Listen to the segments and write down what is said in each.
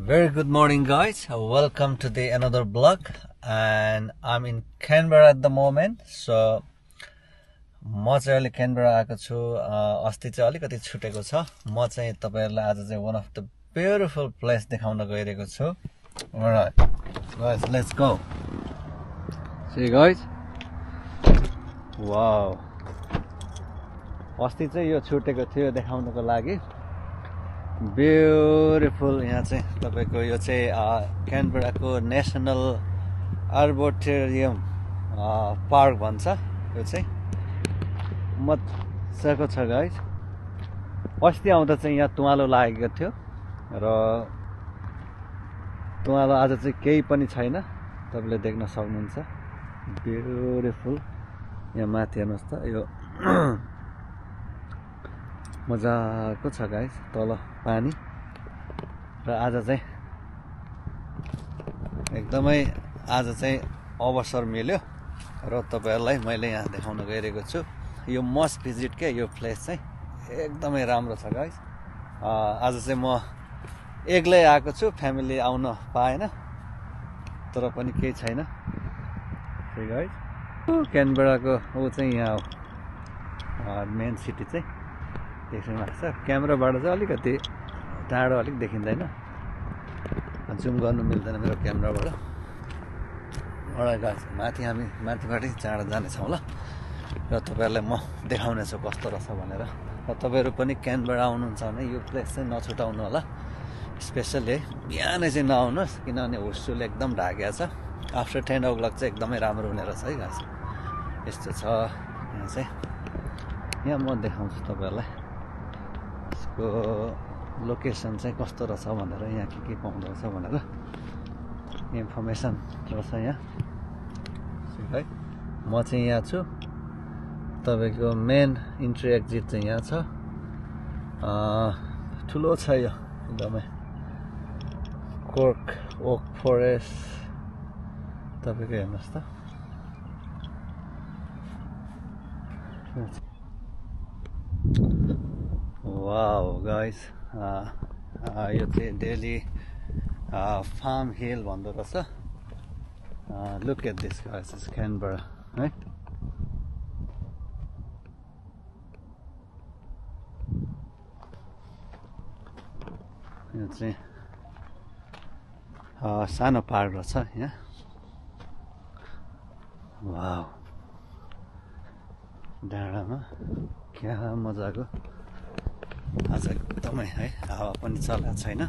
Very good morning, guys. Welcome to the another vlog, and I'm in Canberra at the moment. So म चाहिँ अहिले Canberra आएको छु। अस्ति चाहिँ अलिकति छुटेको छ। म चाहिँ तपाईहरुलाई आज चाहिँ one of the beautiful place देखाउन गइरहेको छु। Alright, guys, let's go. See you guys. Wow. अस्ति चाहिँ यो छुटेको थियो देखाउनको लागि। ब्युटिफुल यहाँ चाहिँ तपाईको यो चाहिँ क्यानबेराको नेशनल आर्बोरेटरियम पार्क भन्छ। यो चाहिँ मजाको छ गाइस। अस्ति आउँदा चाहिँ यहाँ तुवालो लागेको थियो र तुवालो आज चाहिँ केही पनि छैन। तपाईले देख्न सक्नुहुन्छ। ब्युटिफुल यहाँ माथि हेर्नुस् त यो मजाको छ गाइस तल पानी र आज चाहिँ एकदमै आज चाहिँ अवसर मिल्यो र तपाईहरुलाई मैले यहाँ देखाउन गइरहेको छु। यो मस्ट भिजिट के यो प्लेस चाहिँ एकदमै राम्रो छ गाइस। आज चाहिँ म एक्लै आएको छु, फ्यामिली आउन पाएन तर पनि केही छैन। हे गाइस क्यानबेराको हो चाहिँ यहाँ मेन सिटी चाहिँ देख्न लाग्छ। क्यामेराबाट चाहिँ अलिकति टाढो अलिक देखिँदैन, जुम गर्नु मिल्दैन मेरो क्यामेराबाट। अलराइट गाइस, माथि हामी माथिबाटै चाँडो जानेछौँ ल र तपाईहरुलाई म देखाउने छु कस्तो रहेछ भनेर। र तपाईहरु पनि क्यानबेरा आउनुहुन्छ भने यो प्लेस चाहिँ नछुटाउनु होला। स्पेशली बिहानै चाहिँ नआउनुहोस् किनभने हुस्सुले एकदम ढाकेको छ। आफ्टर 10 o'clock चाहिँ एकदमै राम्रो हुने रहेछ है गाइस। यस्तो छ यहाँ चाहिँ। यहाँ म देखाउँछु तपाईहरुलाई यसको लोकेसन चाहिँ कस्तो रहेछ भनेर, यहाँ के पाउँदो रहेछ भनेर इन्फर्मेसन रहेछ यहाँ है। म चाहिँ यहाँ छु। तपाईको मेन इन्ट्री एक्जिट चाहिँ यहाँ छ। ठुलो छ यो एकदमै। कोर्क ओक फरेस्ट तपाईको हेर्नुस् त। वाओ गाइस, यो चाहिँ डेली फार्म हिल भन्दो रहेछ। Look at this guys, it's Canberra है। यो चाहिँ सानो पार्क रहेछ यहाँ। वाओ, डाँडामा क्या मजाको। आज एकदमै है हावा पनि चलेको छैन।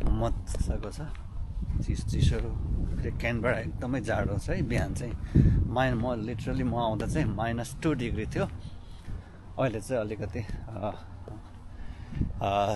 मजाको छ, चिसो। फेरि क्यानबेरा एकदमै जाडो छ है। बिहान चाहिँ म लिटरली म आउँदा चाहिँ -2 डिग्री थियो। अहिले चाहिँ अलिकति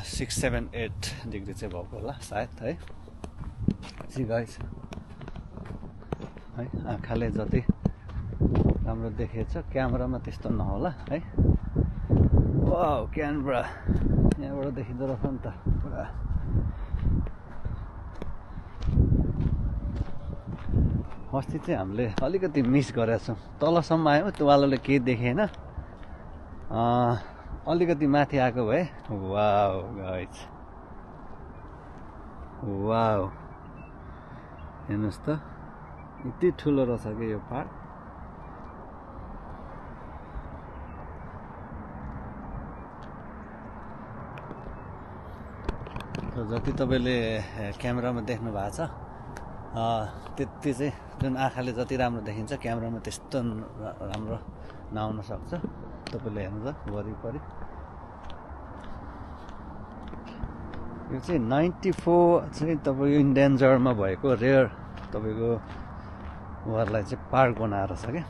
6, 7, 8 डिग्री चाहिँ भएको होला सायद है। सी गाइस है, आँखाले जति राम्रो देखेछ क्यामेरामा त्यस्तो नहोला है। वाओ क्यानबेरा यहाँबाट देखिँदो रहेछ नि त पुरा। अस्ति चाहिँ हामीले अलिकति मिस गरेछौँ। तलसम्म आयौँ, तुवालोले केही देखेन। अलिकति माथि आएको भए। वाओ गाइस, वाओ हेर्नुहोस् त यति ठुलो रहेछ कि यो पार्क। जति तपाईले क्यामेरामा देख्नु भएको छ त्यति चाहिँ जुन आँखाले जति राम्रो देखिन्छ क्यामेरामा त्यस्तो राम्रो नआउन सक्छ। तपाईले हेर्नु त वरिपरि। यो चाहिँ 94 चाहिँ तपाईको इन्डेन्जरमा भएको रेयर तपाईको वारलाई चाहिँ पार्क बनाएर छ क्या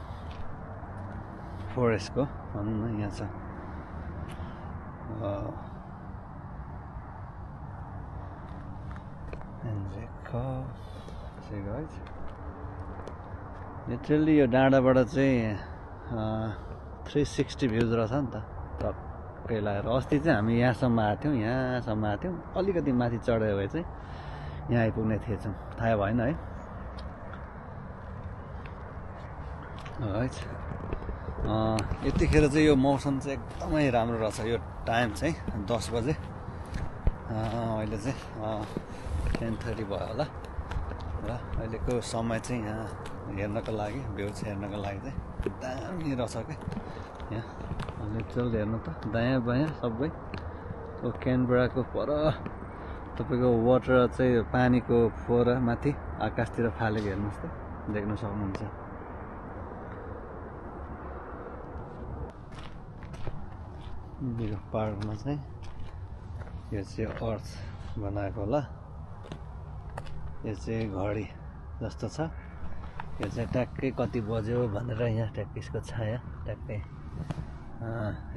फरेस्टको भनौँ न। यहाँ छ लिटरली यो डाँडाबाट चाहिँ 360 भ्यूज रहेछ नि त टक्कै लागेर। अस्ति चाहिँ हामी यहाँसम्म आएको थियौँ, अलिकति माथि चढ्यो भए चाहिँ यहाँ आइपुग्ने थिएछौँ, थाहा भएन है। यतिखेर चाहिँ यो मौसम चाहिँ एकदमै राम्रो रहेछ। यो टाइम चाहिँ 10 बजे अहिले चाहिँ 10:30 भयो होला र अहिलेको समय चाहिँ यहाँ हेर्नको लागि भ्यू चाहिँ हेर्नको लागि चाहिँ दामी रहेछ क्या यहाँ नेचरल हेर्नु त दायाँ बायाँ सबै क्यानबेराको पर तपाईँको वाटर चाहिँ पानीको फोहरा माथि आकाशतिर फालेको हेर्नुहोस् त देख्न सक्नुहुन्छ यो पार्कमा चाहिँ यो चाहिँ अर्थ बनाएको होला यो चाहिँ घडी जस्तो छ यो चाहिँ ट्याक्कै कति बज्यो भनेर यहाँ ट्याक्कै यसको छाया ट्याक्कै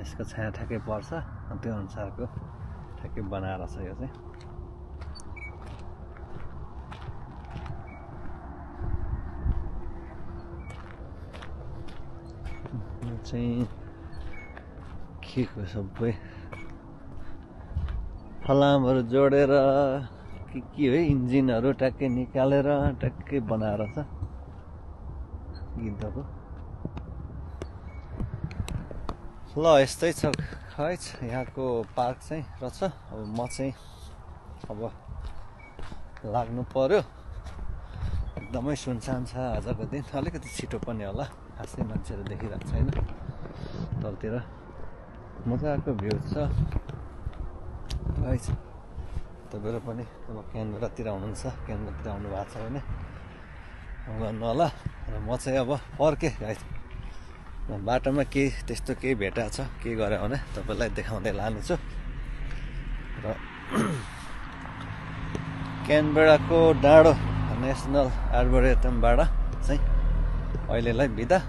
यसको छाया ठ्याक्कै पर्छ त्यो अनुसारको ठ्याक्कै बनाएर छ यो चाहिँ के को सबै फलामहरू जोडेर के हो इन्जिनहरू ट्याक्कै निकालेर ट्याक्कै बनाएर छ गिद्धको ल यस्तै छ खै यहाँको पार्क चाहिँ रहेछ अब म चाहिँ अब लाग्नु पर्यो एकदमै सुनसान छ आजको दिन अलिकति छिटो पनि होला खासै मान्छेहरू देखिरहेको छैन तलतिर मजाको भ्यू छ गाइस तपाईँहरू पनि अब क्यानबेरातिर हुनुहुन्छ क्यानबेरातिर आउनु भएको छ भने गर्नु होला र म चाहिँ अब फर्केँ गाइस बाटोमा त्यस्तो केही भेटाएको छ के गऱ्यो भने तपाईँलाई देखाउँदै लानेछु र क्यानबेराको डाँडो नेसनल आर्बोरेटमबाट चाहिँ अहिलेलाई बिदा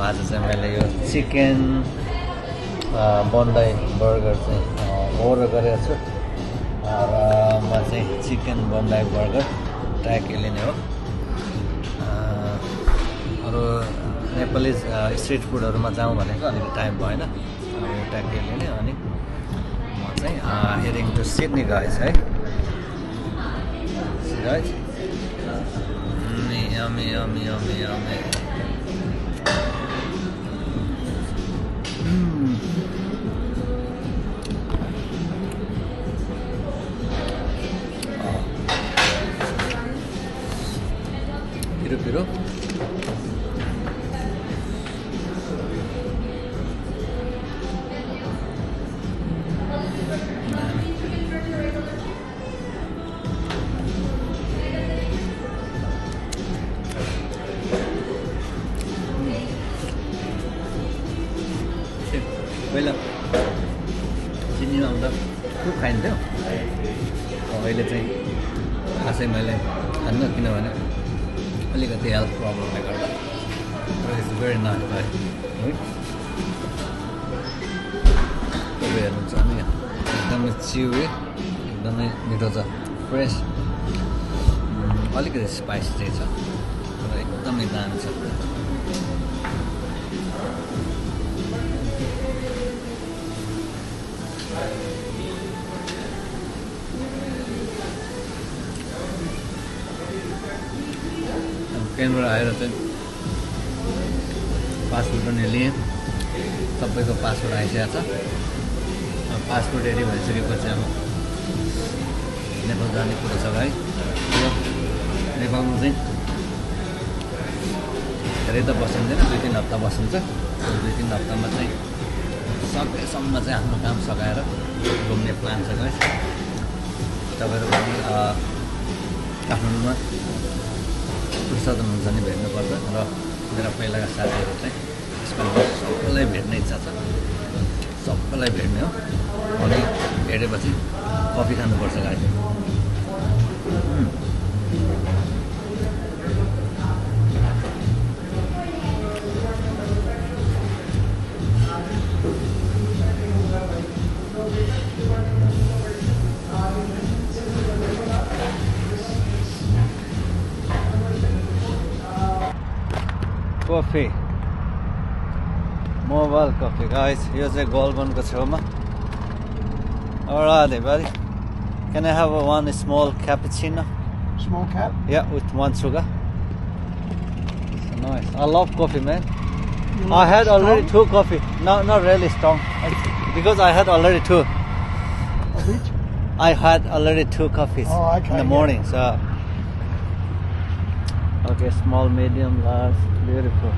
आज चाहिँ मैले यो चिकन बन्दाई बर्गर चाहिँ अर्डर गरेको छु र म चाहिँ चिकन बन्दाई बर्गर ट्याक्कै लिने हो अरू नेपाली स्ट्रिट फुडहरूमा जाउँ भनेको अलिकति टाइम भएन यो ट्याक्कै लिने अनि म चाहिँ हेडिङ टु सिडनी गाइस है guys yummy yummy yummy yummy पिरो पहिला चिनीमा आउँदा खुब खाइन्थ्यो अहिले चाहिँ खासै मैले खान्न किनभने अलिकति हेल्थ प्रब्लमले गर्दा इट्स भेरी नाइस है तपाईँ हेर्नुहुन्छ नि एकदमै चिउे एकदमै मिठो छ फ्रेस अलिकति स्पाइसी चाहिँ छ तर एकदमै दामी छ क्यानबेरा आएर चाहिँ पासपोर्ट पनि लिएँ सबैको पासपोर्ट आइसकेको छ पासपोर्ट रेडी भइसकेपछि अब नेपाल जाने कुरा छ भाइ नेपालमा चाहिँ धेरै त बसिँदैन 2-3 हप्ता बसिन्छ 2-3 हप्तामा चाहिँ सकेसम्म चाहिँ आफ्नो काम सघाएर घुम्ने प्लान छ गाइस तपाईँहरू पनि काठमाडौँमा फुर्सद हुन्छ नि भेट्नुपर्छ र मेरा पहिलाका साथीहरू चाहिँ यसमा सबैलाई भेट्ने इच्छा छ सबैलाई भेट्ने हो अनि भेटेपछि कफी खानुपर्छ guys coffee Mobile coffee, guys. Here's a Goulburn ko chheuma. Alright, buddy. Can I have one small cappuccino? Small cap? Yeah, with 1 sugar. So nice. I love coffee, man. You I like had strong? already 2 coffee. No, not really strong. Because I had already 2. A bit? I had already 2 coffees Oh, okay, in the yeah. morning. So, okay, small, medium, large, beautiful.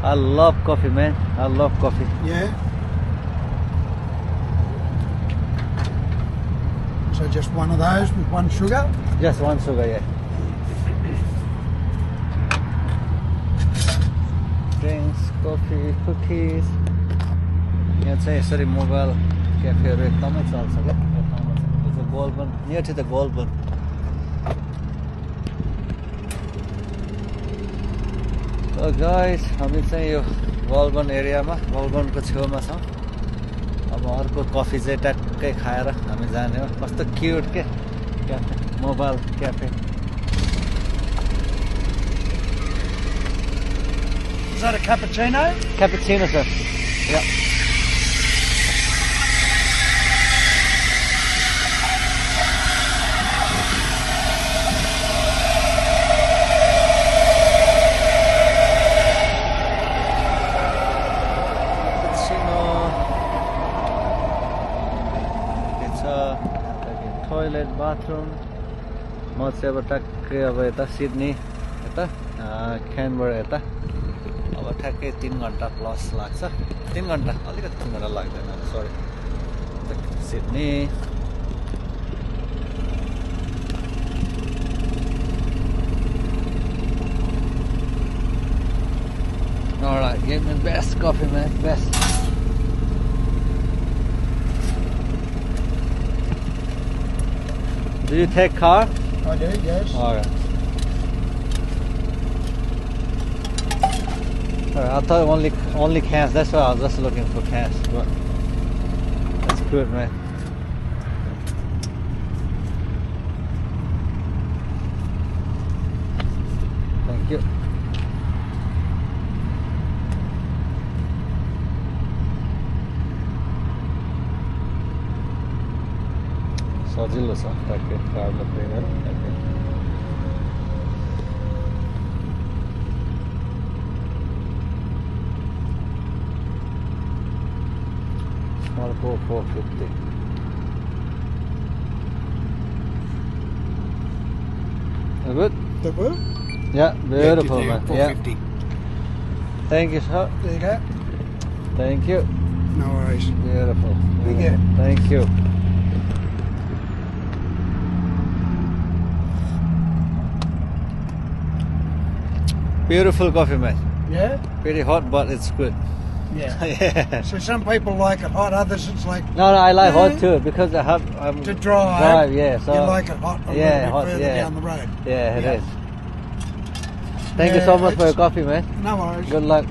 I love coffee, man. I love coffee. Yeah. So just one of those with 1 sugar? Just 1 sugar, yeah. Drinks, coffee, cookies. यहाँ चाहिँ यसरी mobile क्याफेहरू एकदमै चल्छ क्या यो ठाउँमा चाहिँ. It's a Goulburn, near to the Goulburn. So guys, हामी चाहिँ यो Goulburn एरियामा, Goulburnको छेउमा छौँ. अब अर्को कफी चाहिँ ट्याक्कै खाएर हामी जाने हो. कस्तो क्युट के cafe, mobile cafe. Is that a cappuccino? Cappuccino, sir. Yeah. Cappuccino. It's a toilet, bathroom. म चाहिँ अब ट्याक्कै अब यता सिडनी यता क्यानबरा यता अब ठ्याक्कै 3 घन्टा प्लस लाग्छ. 3 घन्टा अलिकति 3 घन्टा लाग्दैन. Sorry, Sydney. Alright, give me best coffee, man. Best. Do you take car? I do, yes. Alright. I thought only cans. That's why I was just looking for cans. But that's good, man. Thank you. सजिलो छ ट्याक्कै card लगाएर ट्याक्कै. Small for 450. Good? That work? Yeah, beautiful, Yeah, man. good Yeah. there, 450. Thank you, sir. There you go. Thank you. No worries. Beautiful. Big Yeah. Thank you. Beautiful coffee, man. Yeah? Pretty hot, but it's good. Yeah. Yeah. So some people like it hot, others it's like No, I like hot Yeah. too because I have to drive. Yeah, so you like it hot a yeah, little bit hot, further yeah. down the road. Yeah, it Yeah. is. Thank you Yeah, so much for your it's- coffee, man. No worries. Good luck.